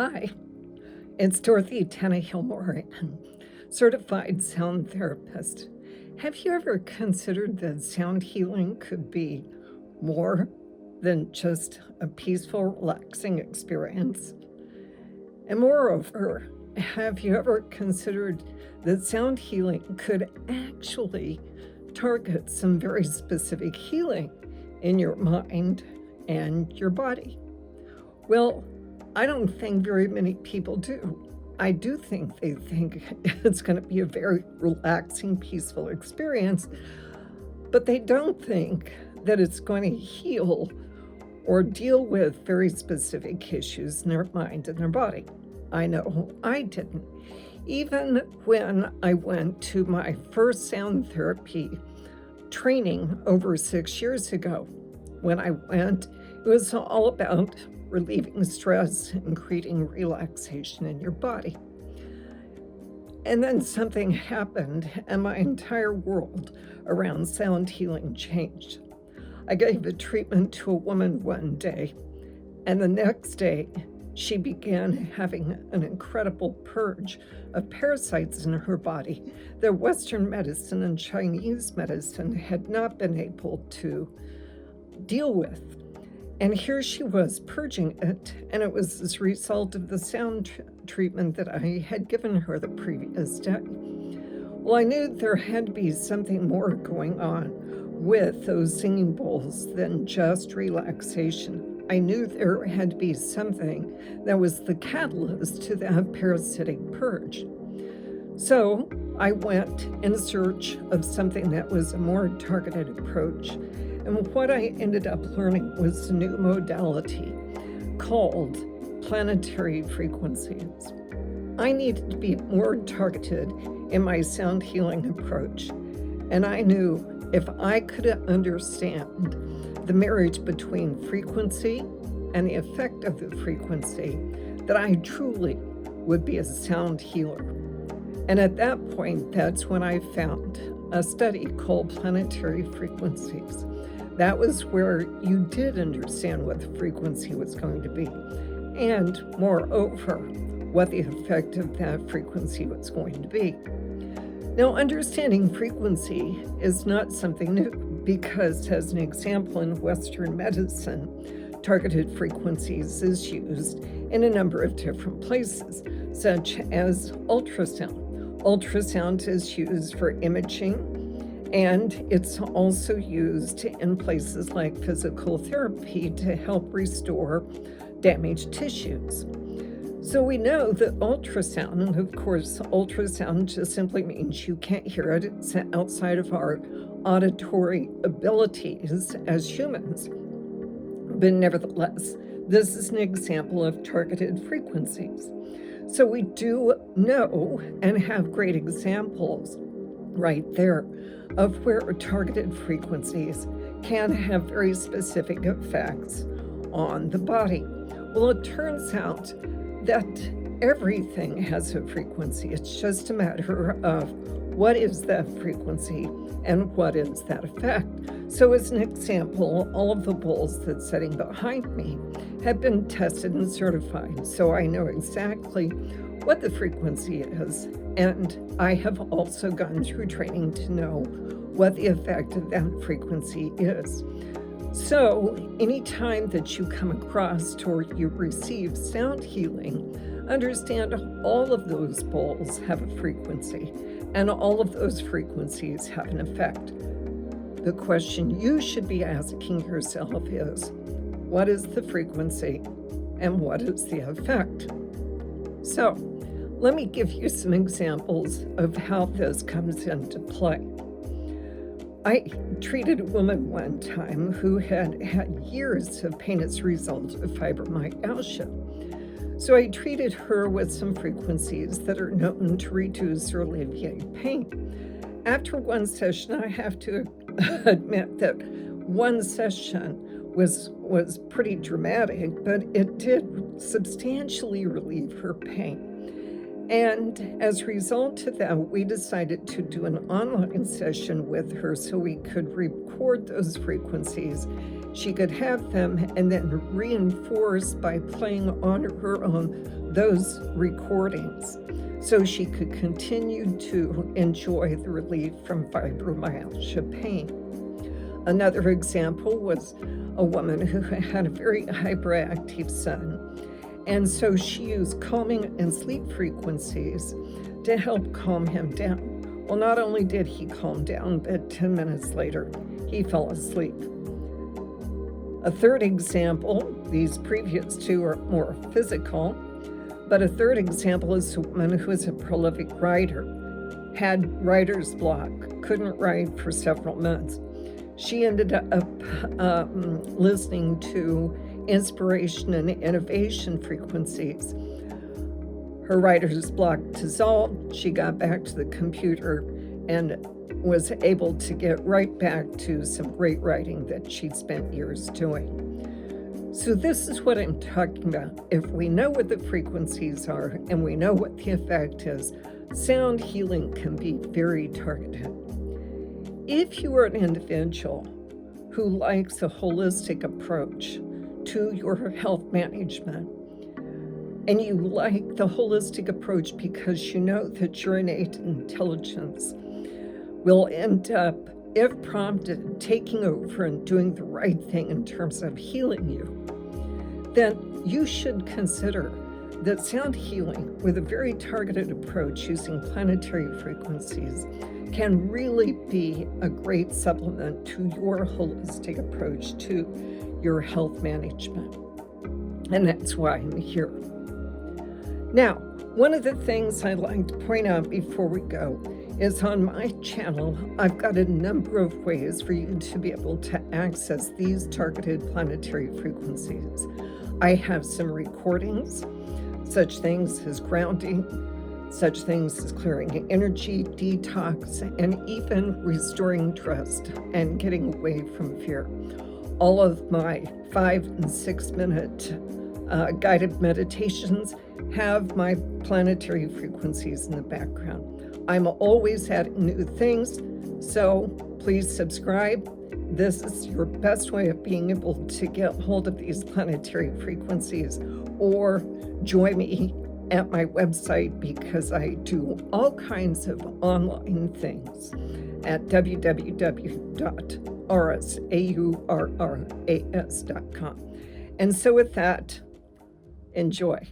Hi, it's Dorothy Tannahill-Moran, certified sound therapist. Have you ever considered that sound healing could be more than just a peaceful, relaxing experience? And moreover, have you ever considered that sound healing could actually target some very specific healing in your mind and your body? Well, I don't think very many people do. I do think they think it's going to be a very relaxing, peaceful experience, but they don't think that it's going to heal or deal with very specific issues in their mind and their body. I know I didn't. Even when I went to my first sound therapy training over 6 years ago, when I went, it was all about relieving stress and creating relaxation in your body. And then something happened, and my entire world around sound healing changed. I gave a treatment to a woman one day, and the next day, she began having an incredible purge of parasites in her body that Western medicine and Chinese medicine had not been able to deal with. And here she was purging it, and it was as a result of the sound treatment that I had given her the previous day. Well, I knew there had to be something more going on with those singing bowls than just relaxation. I knew there had to be something that was the catalyst to that parasitic purge. So I went in search of something that was a more targeted approach. And what I ended up learning was a new modality called planetary frequencies. I needed to be more targeted in my sound healing approach. And I knew if I could understand the marriage between frequency and the effect of the frequency, that I truly would be a sound healer. And at that point, that's when I found a study called planetary frequencies. That was where you did understand what the frequency was going to be, and moreover, what the effect of that frequency was going to be. Now, understanding frequency is not something new, because as an example, in Western medicine, targeted frequencies is used in a number of different places, such as ultrasound. Ultrasound is used for imaging, and it's also used in places like physical therapy to help restore damaged tissues. So we know that ultrasound, and of course, ultrasound just simply means you can't hear it. It's outside of our auditory abilities as humans. But nevertheless, this is an example of targeted frequencies. So we do know and have great examples right there of where targeted frequencies can have very specific effects on the body. Well, it turns out that everything has a frequency. It's just a matter of what is that frequency and what is that effect. So as an example, all of the bowls that's sitting behind me have been tested and certified, so I know exactly what the frequency is, and I have also gone through training to know what the effect of that frequency is. So anytime that you come across or you receive sound healing, understand all of those bowls have a frequency, and all of those frequencies have an effect. The question you should be asking yourself is, what is the frequency and what is the effect? So let me give you some examples of how this comes into play. I treated a woman one time who had had years of pain as a result of fibromyalgia. So I treated her with some frequencies that are known to reduce or alleviate pain. After one session, I have to admit that one session was pretty dramatic, but it did substantially relieve her pain. And as a result of that, we decided to do an online session with her so we could record those frequencies She could have them and then reinforce by playing on her own those recordings so she could continue to enjoy the relief from fibromyalgia pain. Another example was a woman who had a very hyperactive son, and so she used calming and sleep frequencies to help calm him down. Well, not only did he calm down, but 10 minutes later, he fell asleep. A third example, these previous two are more physical, but a third example is a woman who is a prolific writer, had writer's block, couldn't write for several months. She ended up listening to inspiration and innovation frequencies. Her writer's block dissolved. She got back to the computer and was able to get right back to some great writing that she'd spent years doing. So this is what I'm talking about. If we know what the frequencies are and we know what the effect is, sound healing can be very targeted. If you are an individual who likes a holistic approach to your health management, and you like the holistic approach because you know that your innate intelligence will end up, if prompted, taking over and doing the right thing in terms of healing you, then you should consider that sound healing with a very targeted approach using planetary frequencies can really be a great supplement to your holistic approach to your health management. And that's why I'm here. Now, one of the things I'd like to point out before we go is on my channel, I've got a number of ways for you to be able to access these targeted planetary frequencies. I have some recordings, such things as grounding, such things as clearing energy, detox, and even restoring trust and getting away from fear. All of my 5 and 6 minute guided meditations have my planetary frequencies in the background. I'm always adding new things, so please subscribe. This is your best way of being able to get hold of these planetary frequencies, or join me at my website because I do all kinds of online things at www.rsaurras.com. And so with that, enjoy.